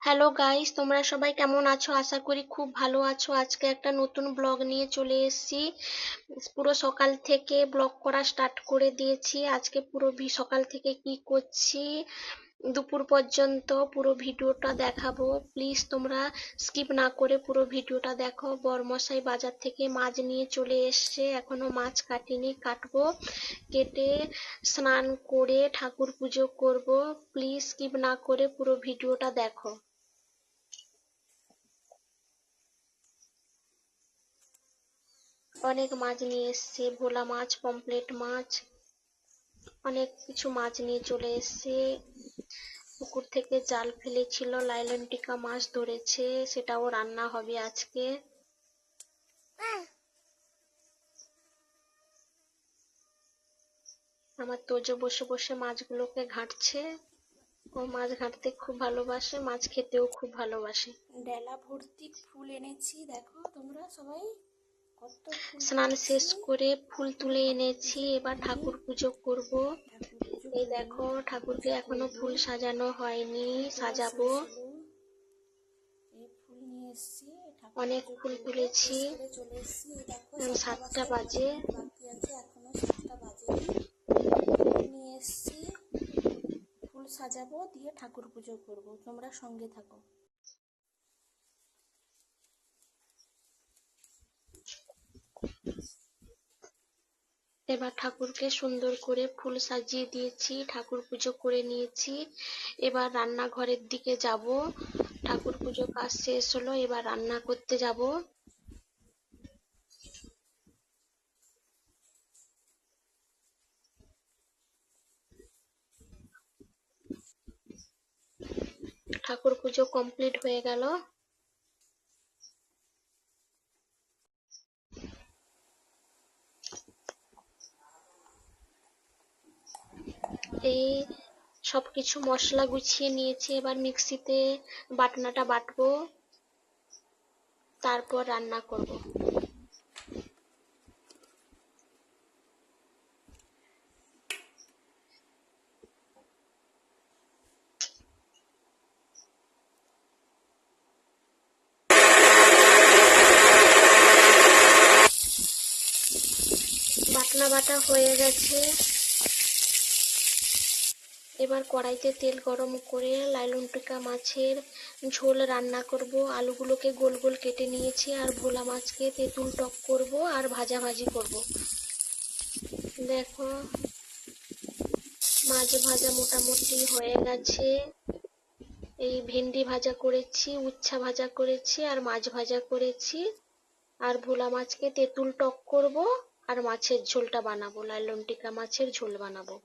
Hello guys, তোমরা সবাই কেমন আছো? আশা করি খুব ভালো আছো। আজকে একটা নতুন ব্লগ নিয়ে চলে এসেছি। পুরো সকাল থেকে ব্লগ করা স্টার্ট করে দিয়েছি। আজকে পুরো সকাল থেকে কি করছি দুপুর পর্যন্ত পুরো ভিডিওটা দেখাবো। প্লিজ তোমরা স্কিপ না করে পুরো ভিডিওটা দেখো। বরমশাই বাজার থেকে মাছ নিয়ে চলে এসছে, এখনো মাছ কাটিনি, কাটবো। কেটে স্নান করে ঠাকুর পুজো করব। প্লিজ স্কিপ না করে পুরো ভিডিওটা দেখো। অনেক মাছ নিয়ে এসছে, ভোলা মাছ, পমফ্রেট মাছ, অনেক কিছু মাছ নিয়ে চলে এসছে। পুকুর থেকে জাল ফেলেছিল, লাইলন টিকা মাছ ধরেছে, সেটাও রান্না হবে আজকে। আমার তোজো বসে বসে মাছগুলোকে ঘাঁটছে। ও মাছ ঘাঁটতে খুব ভালোবাসে, মাছ খেতেও খুব ভালোবাসে। ডেলা ভর্তি ফুল এনেছি, দেখো তোমরা সবাই কত ফুল। স্নান শেষ করে ফুল তুলে এনেছি, এবার ঠাকুর পুজো করব। এই দেখো, ঠাকুরকে এখনো ফুল সাজানো হয়নি, সাজাবো। এই ফুল নিয়ে এসেছি, অনেক ফুল তুলেছি। চলে এসেছি। দেখো 7টা বাজে। বাকি আছে, এখনো 7টা বাজেনি। নিয়ে এসেছি, ফুল সাজাবো, দিয়ে ঠাকুর পুজো করব। তোমরা সঙ্গে থাকো। এবার ঠাকুরকে সুন্দর করে ফুল সাজিয়ে দিয়েছি, ঠাকুর পুজো করে নিয়েছি। এবার রান্নাঘরের দিকে যাব। ঠাকুর পুজো কাজ শেষ হলো, এবার রান্না করতে যাব। ঠাকুর পুজো কমপ্লিট হয়ে গেল। এই সবকিছু মশলা গুছিয়ে নিয়েছি, এবার মিক্সিতে বাটনাটা বাটবো, তারপর রান্না করব। বাটনা বাটা হয়ে গেছে। এবার কড়াইতে তেল গরম করে লাইলন টিকা মাছের ঝোল রান্না করব। আলুগুলোকে গোল গোল কেটে নিয়েছি, আর ভোলা মাছকে তেঁতুল টক করব আর ভাজাভাজি করব। দেখো, মাছ ভাজা মোটামুটি হয়ে গেছে। এই ভেন্ডি ভাজা করেছি, উচ্ছা ভাজা করেছি, আর মাছ ভাজা করেছি। আর ভোলা মাছকে তেঁতুল টক করব আর মাছের ঝোলটা বানাবো, লাইলন টিকা মাছের ঝোল বানাবো।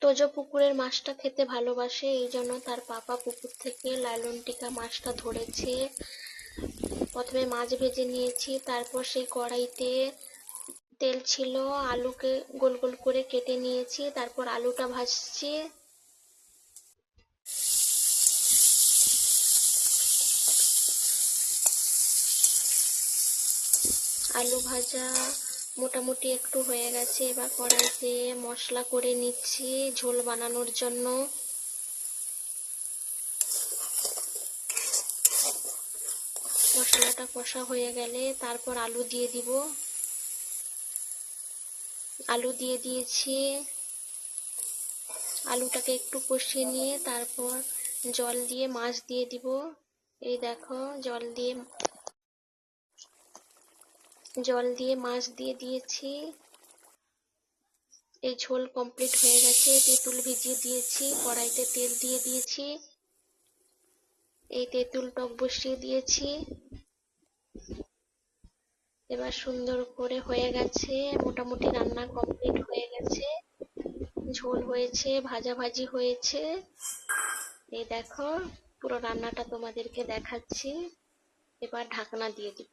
তোজো পুকুরের মাছটা খেতে ভালোবাসে, এই জন্য তার পাপা পুকুর থেকে লাইলন টিকা মাছটা ধরেছে। প্রথমে মাছ ভেজে নিয়েছি, তারপর সেই কড়াইতে তেল ছিল, আলুকে গোল গোল করে কেটে নিয়েছি, তারপর আলুটা ভাজছি। আলু ভাজা মোটামুটি একটু হয়ে গেছে, এবার কড়াইতে মশলা করে নিচ্ছি ঝোল বানানোর জন্য। মশলাটা কষা হয়ে গেলে তারপর আলু দিয়ে দিব। আলু দিয়ে দিয়েছি, আলুটাকে একটু কষিয়ে নিয়ে তারপর জল দিয়ে মাছ দিয়ে দিব। এই দেখো, জল দিয়ে মাছ দিয়ে দিয়েছি। এই ঝোল কমপ্লিট হয়ে গেছে। তেঁতুল ভিজিয়ে দিয়েছি, কড়াইতে তেল দিয়ে দিয়েছি, এই তেঁতুল টক বসিয়ে দিয়েছি। এবার সুন্দর করে হয়ে গেছে, মোটামুটি রান্না কমপ্লিট হয়ে গেছে। ঝোল হয়েছে, ভাজাভাজি হয়েছে। এই দেখো, পুরো রান্নাটা তোমাদেরকে দেখাচ্ছি। এবার ঢাকনা দিয়ে দিব।